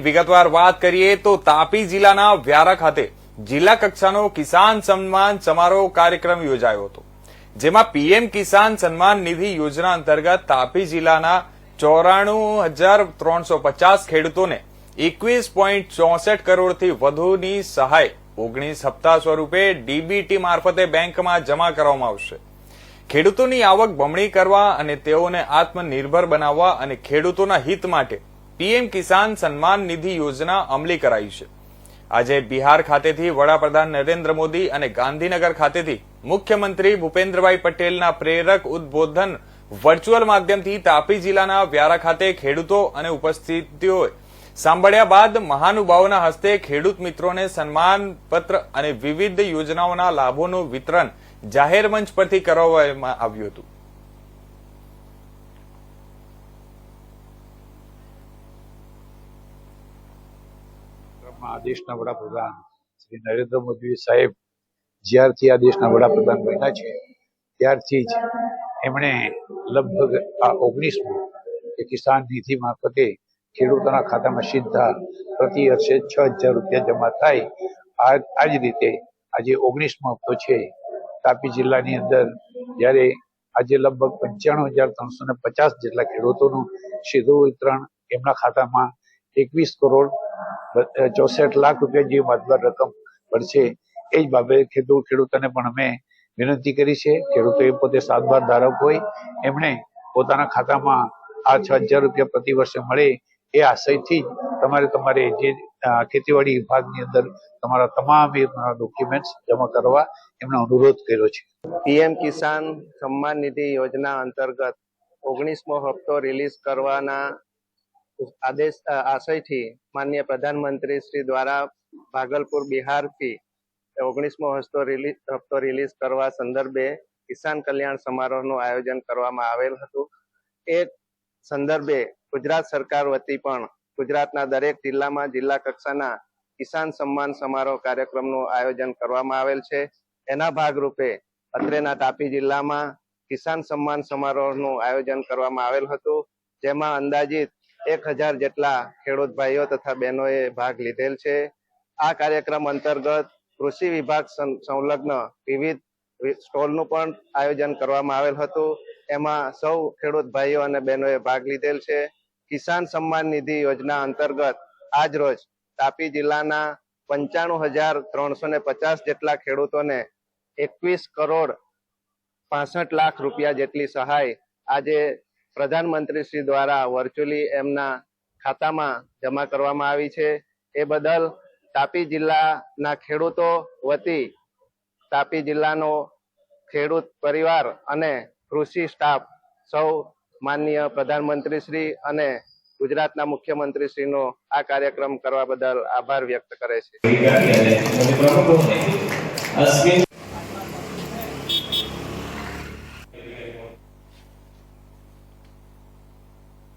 વિગતવાર વાત કરીએ તો તાપી જિલ્લાના વ્યારા ખાતે જિલ્લા કક્ષાનો કિસાન સન્માન સમારોહ કાર્યક્રમ યોજાયો હતો, જેમાં પીએમ કિસાન સન્માન નિધિ યોજના અંતર્ગત તાપી જિલ્લાના 94,350 ખેડૂતોને 21.64 કરોડથી વધુની સહાય 19 હપ્તા સ્વરૂપે ડીબીટી મારફતે બેંકમાં જમા કરવામાં આવશે। ખેડૂતોની આવક બમણી કરવા અને તેઓને આત્મનિર્ભર બનાવવા અને ખેડૂતોના હિત માટે પીએમ કિસાન સન્માન નિધિ યોજના અમલી કરાઈ છે। આજે બિહાર ખાતેથી વડાપ્રધાન નરેન્દ્ર મોદી અને ગાંધીનગર ખાતેથી મુખ્યમંત્રી ભૂપેન્દ્રભાઈ પટેલના પ્રેરક ઉદબોધન વર્ચ્યુઅલ માધ્યમથી તાપી જિલ્લાના વ્યારા ખાતે ખેડૂતો અને ઉપસ્થિતિઓએ સાંભળ્યા બાદ મહાનુભાવોના હસ્તે ખેડૂત મિત્રોને સન્માનપત્ર અને વિવિધ યોજનાઓના લાભોનું વિતરણ જાહેર મંચ પરથી કરવામાં આવ્યું હતું। દેશના વડાપ્રધાન શ્રી નરેન્દ્ર મોદી સાહેબ જ્યારથી આ દેશના વડાપ્રધાન બન્યા છે ત્યારથી જ એમણે લગભગ આ 19મું કિસાન નિધિ મારફતે ખેડૂતોના ખાતામાં સીધા પ્રતિ વર્ષે 6,000 રૂપિયા જમા થાય। આ જ રીતે આજે 19મો હપ્તો છે। તાપી જિલ્લાની અંદર જ્યારે આજે લગભગ 95,350 જેટલા ખેડૂતોનું સીધું વિતરણ એમના ખાતામાં 21 કરોડ 64 લાખ રૂપિયા જેવી માતબર રકમ પડશે। એ જ બાબતે ખેડૂતોને પણ અમે વિનંતી કરી છે। ખેડૂતો પોતે સાતબાર ધારક હોય, એમણે પોતાના ખાતામાં આ 6,000 રૂપિયા પ્રતિ વર્ષે મળે એ આશયથી જ તમારે જે ખેતીવાડી વિભાગની અંદર તમારા તમામ ડોક્યુમેન્ટ્સ જમા કરવા એમનો અનુરોધ કર્યો છે। પીએમ કિસાન સન્માન નિધિ યોજના અંતર્ગત 19મો હપ્તો રિલીઝ કરવાના આશયથી માનનીય પ્રધાનમંત્રી શ્રી દ્વારા ભાગલપુર બિહારથી 19મો હપ્તો રિલીઝ કરવા સંદર્ભે કિસાન કલ્યાણ સમારોહનું આયોજન કરવામાં આવેલ હતું। એ સંદર્ભે ગુજરાત સરકાર વતી પણ ગુજરાતના દરેક જિલ્લામાં જિલ્લા કક્ષાના કિસાન સન્માન સમારોહ કાર્યક્રમનું આયોજન કરવામાં આવેલ છે। એના ભાગરૂપે અત્રેના તાપી જિલ્લામાં કિસાન સન્માન સમારોહનું આયોજન કરવામાં આવેલ હતું, જેમાં અંદાજિત 1,000 જેટલા ખેડૂત ભાઈઓ તથા બહેનોએ ભાગ લીધેલ છે। આ કાર્યક્રમ અંતર્ગત કૃષિ વિભાગ સંલગ્ન વિવિધ સ્ટોલનું પણ આયોજન કરવામાં આવેલ હતું। એમાં સૌ ખેડૂત ભાઈઓ અને બહેનોએ ભાગ લીધેલ છે। કિસાન સન્માન નિધિ યોજના અંતર્ગત આજ રોજ તાપી જિલ્લાના 95,350 જેટલા ખેડૂતોને 21 કરોડ 65 લાખ રૂપિયા જેટલી સહાય આજે પ્રધાનમંત્રી શ્રી દ્વારા વર્ચ્યુઅલી એમના ખાતામાં જમા કરવામાં આવી છે। એ બદલ તાપી જિલ્લાના ખેડૂતો વતી તાપી જિલ્લાનો ખેડૂત પરિવાર અને કૃષિ સ્ટાફ સૌ માનનીય પ્રધાનમંત્રી શ્રી અને ગુજરાતના મુખ્યમંત્રી શ્રીનો આ કાર્યક્રમ કરવા બદલ આભાર વ્યક્ત કરે છે।